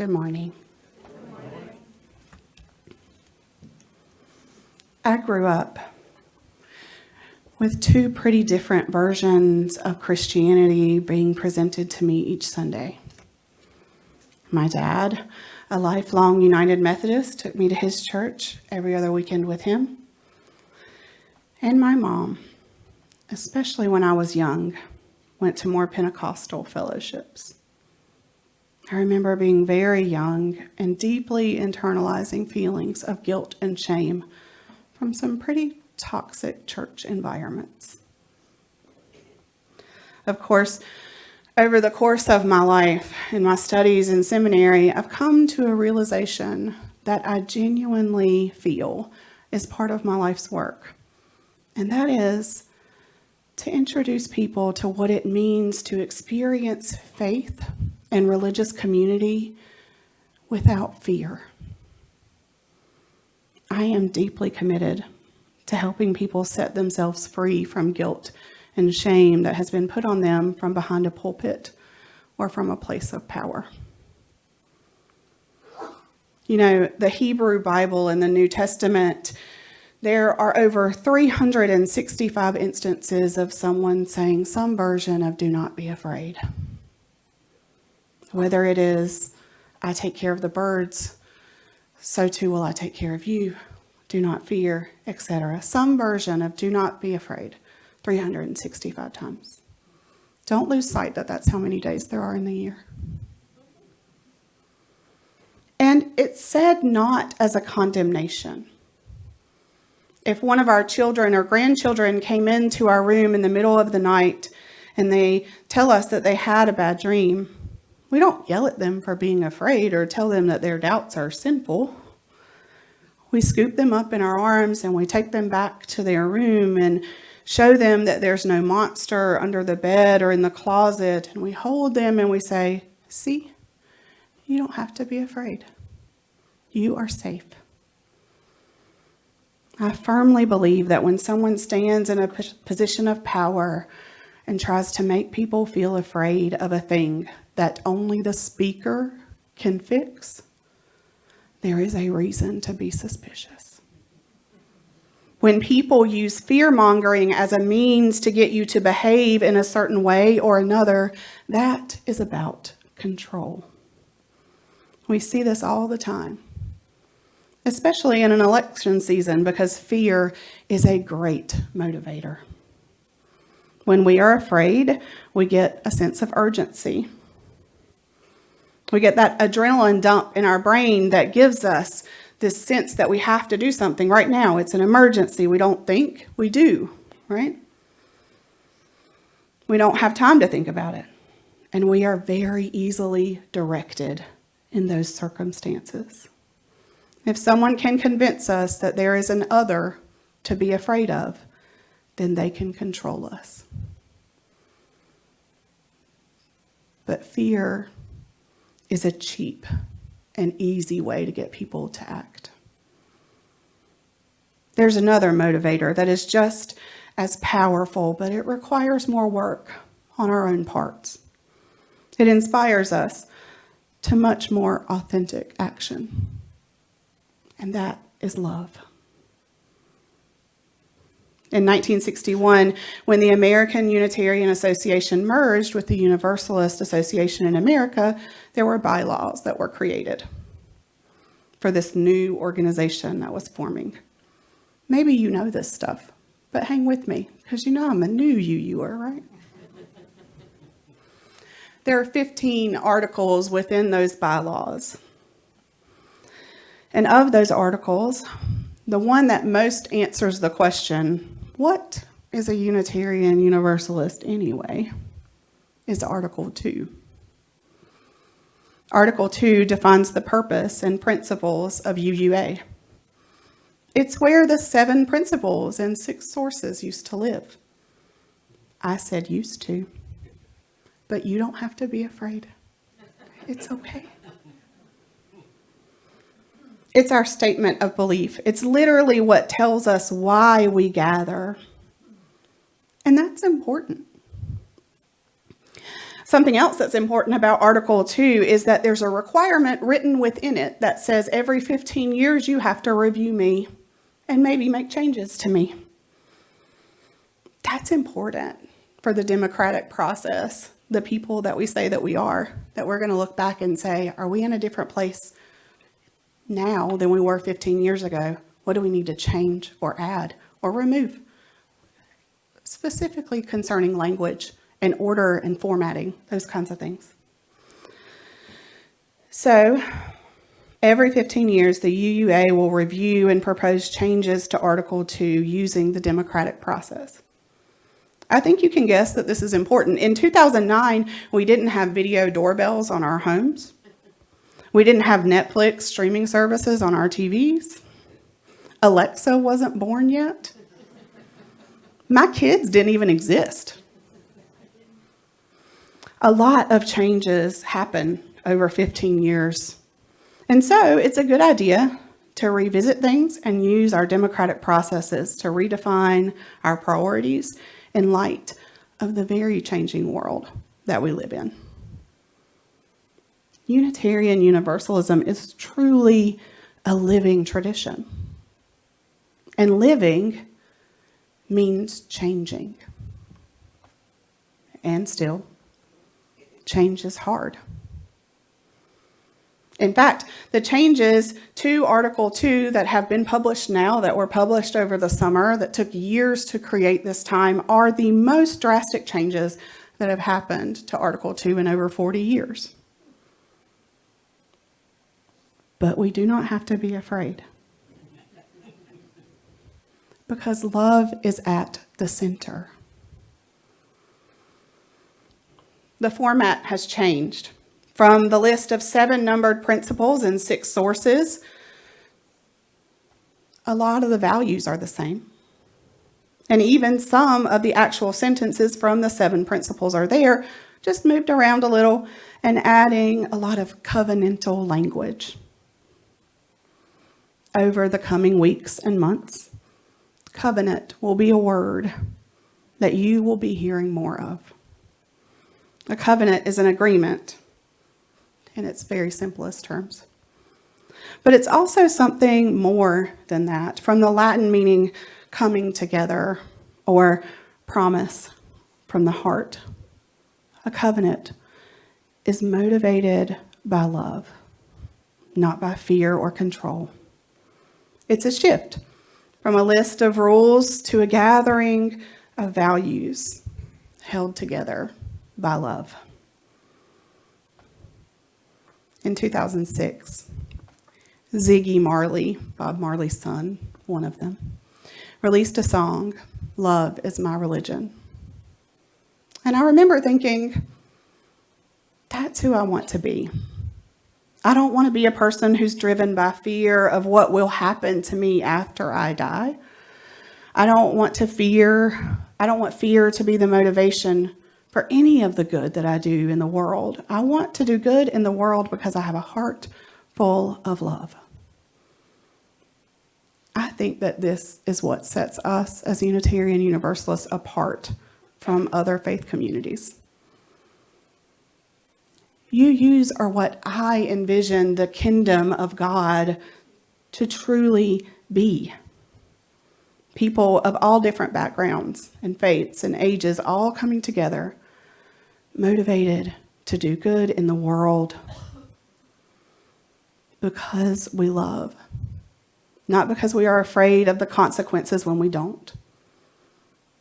Good morning. I grew up with two pretty different versions of Christianity being presented to me each Sunday. My dad, a lifelong United Methodist, took me to his church every other weekend with him. And my mom, especially when I was young, went to more Pentecostal fellowships. I remember being very young and deeply internalizing feelings of guilt and shame from some pretty toxic church environments. Of course, over the course of my life and my studies in seminary, I've come to a realization that I genuinely feel is part of my life's work. And that is to introduce people to what it means to experience faith and religious community without fear. I am deeply committed to helping people set themselves free from guilt and shame that has been put on them from behind a pulpit or from a place of power. You know, the Hebrew Bible in the New Testament, there are over 365 instances of someone saying some version of "do not be afraid." Whether it is, "I take care of the birds, so too will I take care of you. Do not fear," etc. Some version of "do not be afraid," 365 times. Don't lose sight that that's how many days there are in the year. And it's said not as a condemnation. If one of our children or grandchildren came into our room in the middle of the night and they tell us that they had a bad dream, we don't yell at them for being afraid or tell them that their doubts are sinful. We scoop them up in our arms and we take them back to their room and show them that there's no monster under the bed or in the closet. And we hold them and we say, "See, you don't have to be afraid. You are safe." I firmly believe that when someone stands in a position of power and tries to make people feel afraid of a thing that only the speaker can fix, there is a reason to be suspicious. When people use fear-mongering as a means to get you to behave in a certain way or another, that is about control. We see this all the time, especially in an election season, because fear is a great motivator. When we are afraid, we get a sense of urgency. We get that adrenaline dump in our brain that gives us this sense that we have to do something right now. It's an emergency. We don't think, we do, right? We don't have time to think about it. And we are very easily directed in those circumstances. If someone can convince us that there is an other to be afraid of, then they can control us. But fear is a cheap and easy way to get people to act. There's another motivator that is just as powerful, but it requires more work on our own parts. It inspires us to much more authentic action, and that is love. In 1961, when the American Unitarian Association merged with the Universalist Association in America, there were bylaws that were created for this new organization that was forming. Maybe you know this stuff, but hang with me, because you know I'm a new UUA, right? There are 15 articles within those bylaws. And of those articles, the one that most answers the question, what is a Unitarian Universalist anyway, is Article 2. Article 2 defines the purpose and principles of UUA. It's where the 7 principles and 6 sources used to live. I said used to, but you don't have to be afraid. It's okay. It's our statement of belief. It's literally what tells us why we gather. And that's important. Something else that's important about Article 2 is that there's a requirement written within it that says every 15 years you have to review me and maybe make changes to me. That's important for the democratic process, the people that we say that we are, that we're going to look back and say, are we in a different place now than we were 15 years ago? What do we need to change or add or remove? Specifically concerning language and order and formatting, those kinds of things. So, every 15 years, the UUA will review and propose changes to Article 2 using the democratic process. I think you can guess that this is important. In 2009, we didn't have video doorbells on our homes. We didn't have Netflix streaming services on our TVs. Alexa wasn't born yet. My kids didn't even exist. A lot of changes happen over 15 years. And so it's a good idea to revisit things and use our democratic processes to redefine our priorities in light of the very changing world that we live in. Unitarian Universalism is truly a living tradition. And living means changing. And still, change is hard. In fact, the changes to Article 2 that have been published now, that were published over the summer, that took years to create this time, are the most drastic changes that have happened to Article 2 in over 40 years. But we do not have to be afraid, because love is at the center. The format has changed. From the list of 7 numbered principles and 6 sources, a lot of the values are the same. And even some of the actual sentences from the 7 principles are there, just moved around a little and adding a lot of covenantal language. Over the coming weeks and months, covenant will be a word that you will be hearing more of. A covenant is an agreement in its very simplest terms. But it's also something more than that, from the Latin meaning coming together or promise from the heart. A covenant is motivated by love, not by fear or control. It's a shift from a list of rules to a gathering of values held together by love. In 2006, Ziggy Marley, Bob Marley's son, one of them, released a song, "Love is My Religion." And I remember thinking, that's who I want to be. I don't want to be a person who's driven by fear of what will happen to me after I die. I don't want fear to be the motivation for any of the good that I do in the world. I want to do good in the world because I have a heart full of love. I think that this is what sets us as Unitarian Universalists apart from other faith communities. UUs are what I envision the kingdom of God to truly be. People of all different backgrounds and faiths and ages all coming together, motivated to do good in the world because we love, not because we are afraid of the consequences when we don't.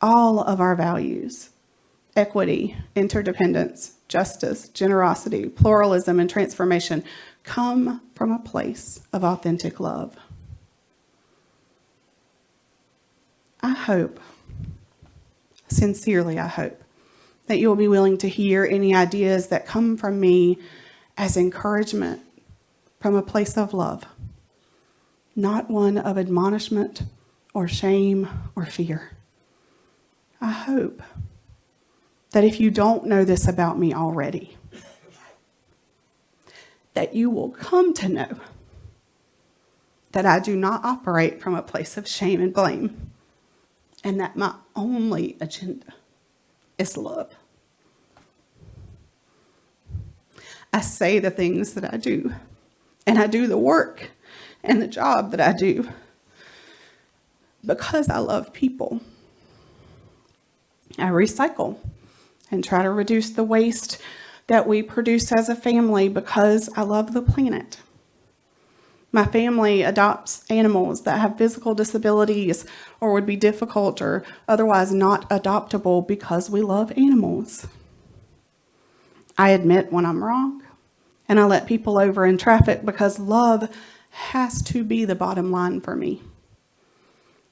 All of our values, equity, interdependence, justice, generosity, pluralism, and transformation, come from a place of authentic love. I hope, sincerely I hope, that you will be willing to hear any ideas that come from me as encouragement from a place of love, not one of admonishment or shame or fear. I hope that if you don't know this about me already, that you will come to know that I do not operate from a place of shame and blame, and that my only agenda is love. I say the things that I do, and I do the work and the job that I do because I love people. I recycle and try to reduce the waste that we produce as a family because I love the planet. My family adopts animals that have physical disabilities or would be difficult or otherwise not adoptable because we love animals. I admit when I'm wrong, and I let people over in traffic because love has to be the bottom line for me.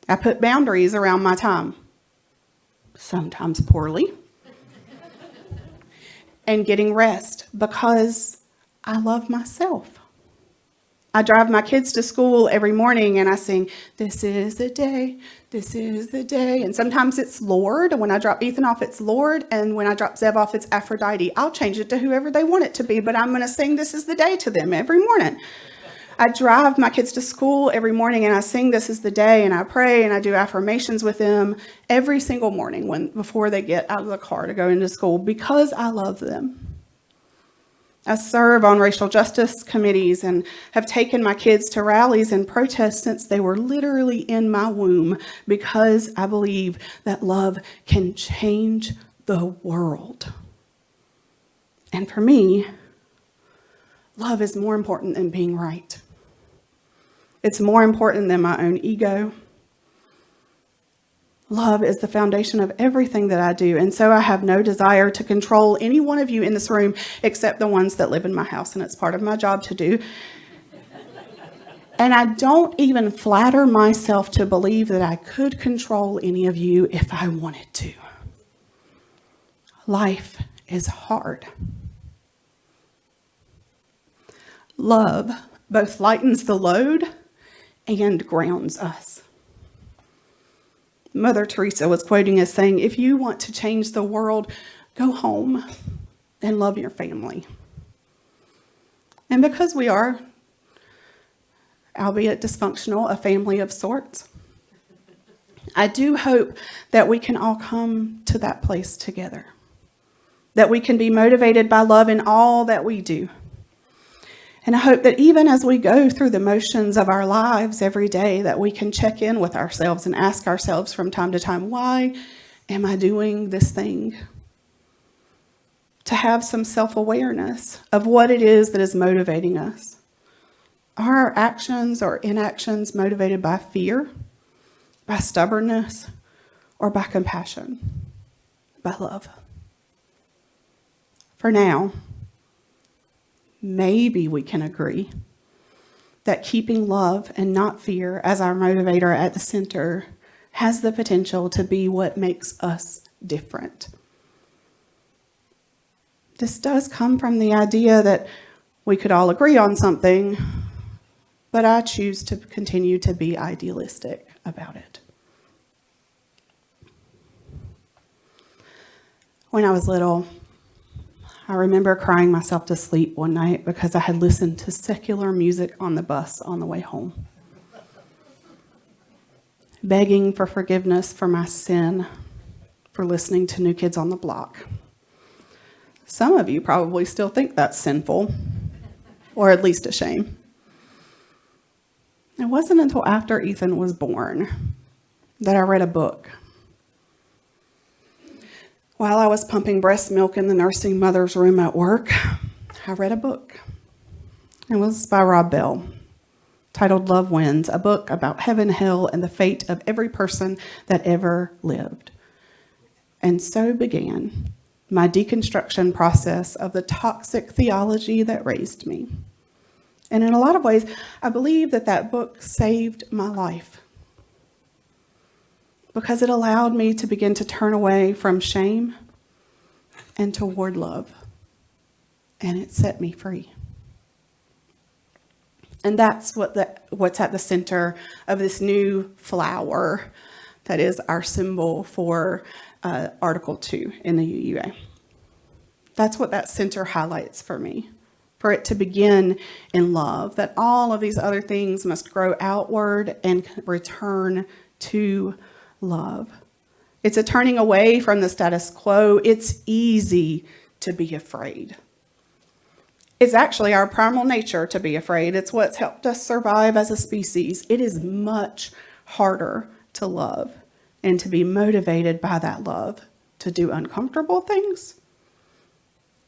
I put boundaries around my time, sometimes poorly, and getting rest because I love myself. I drive my kids to school every morning and I sing, "This is the day, this is the day." And sometimes it's Lord. When I drop Ethan off, it's Lord. And when I drop Zev off, it's Aphrodite. I'll change it to whoever they want it to be, but I'm going to sing "This is the day" to them every morning. I drive my kids to school every morning and I sing "This is the day," and I pray and I do affirmations with them every single morning before they get out of the car to go into school because I love them. I serve on racial justice committees and have taken my kids to rallies and protests since they were literally in my womb because I believe that love can change the world. And for me, love is more important than being right. It's more important than my own ego. Love is the foundation of everything that I do, and so I have no desire to control any one of you in this room except the ones that live in my house, and it's part of my job to do. And I don't even flatter myself to believe that I could control any of you if I wanted to. Life is hard. Love both lightens the load and grounds us. Mother Teresa was quoting as saying, "If you want to change the world, go home and love your family." And because we are, albeit dysfunctional, a family of sorts, I do hope that we can all come to that place together, that we can be motivated by love in all that we do. And I hope that even as we go through the motions of our lives every day, that we can check in with ourselves and ask ourselves from time to time, why am I doing this thing? To have some self-awareness of what it is that is motivating us. Are our actions or inactions motivated by fear, by stubbornness, or by compassion, by love? For now, maybe we can agree that keeping love and not fear as our motivator at the center has the potential to be what makes us different. This does come from the idea that we could all agree on something, but I choose to continue to be idealistic about it. When I was little, I remember crying myself to sleep one night because I had listened to secular music on the bus on the way home, begging for forgiveness for my sin for listening to New Kids on the Block. Some of you probably still think that's sinful, or at least a shame. It wasn't until after Ethan was born that I read a book. While I was pumping breast milk in the nursing mother's room at work, I read a book. It was by Rob Bell, titled Love Wins, a book about heaven, hell, and the fate of every person that ever lived. And so began my deconstruction process of the toxic theology that raised me. And in a lot of ways, I believe that that book saved my life, because it allowed me to begin to turn away from shame and toward love. And it set me free. And that's what's at the center of this new flower that is our symbol for Article 2 in the UUA. That's what that center highlights for me. For it to begin in love, that all of these other things must grow outward and return to love. It's a turning away from the status quo. It's easy to be afraid. It's actually our primal nature to be afraid. It's what's helped us survive as a species. It is much harder to love and to be motivated by that love to do uncomfortable things.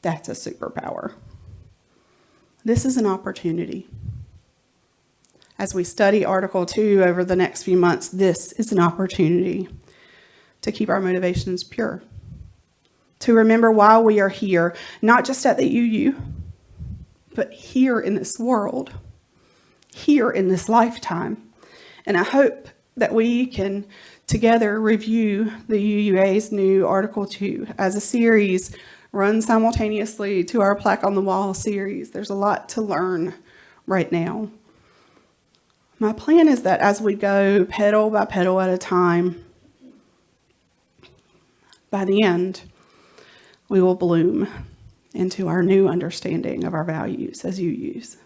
That's a superpower. This is an opportunity. As we study Article 2 over the next few months, this is an opportunity to keep our motivations pure. To remember why we are here, not just at the UU, but here in this world, here in this lifetime. And I hope that we can together review the UUA's new Article 2 as a series run simultaneously to our Plaque on the Wall series. There's a lot to learn right now. My plan is that as we go petal by petal at a time, by the end, we will bloom into our new understanding of our values as UUs.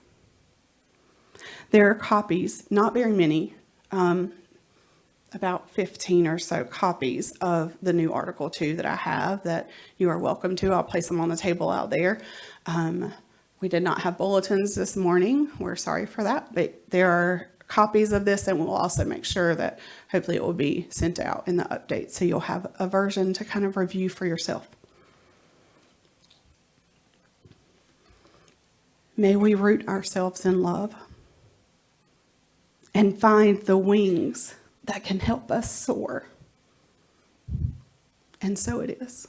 There are copies, not very many, about 15 or so copies of the new Article 2 that I have that you are welcome to. I'll place them on the table out there. We did not have bulletins this morning. We're sorry for that, but there are copies of this, and we'll also make sure that hopefully it will be sent out in the update so you'll have a version to kind of review for yourself. May we root ourselves in love and find the wings that can help us soar. And so it is.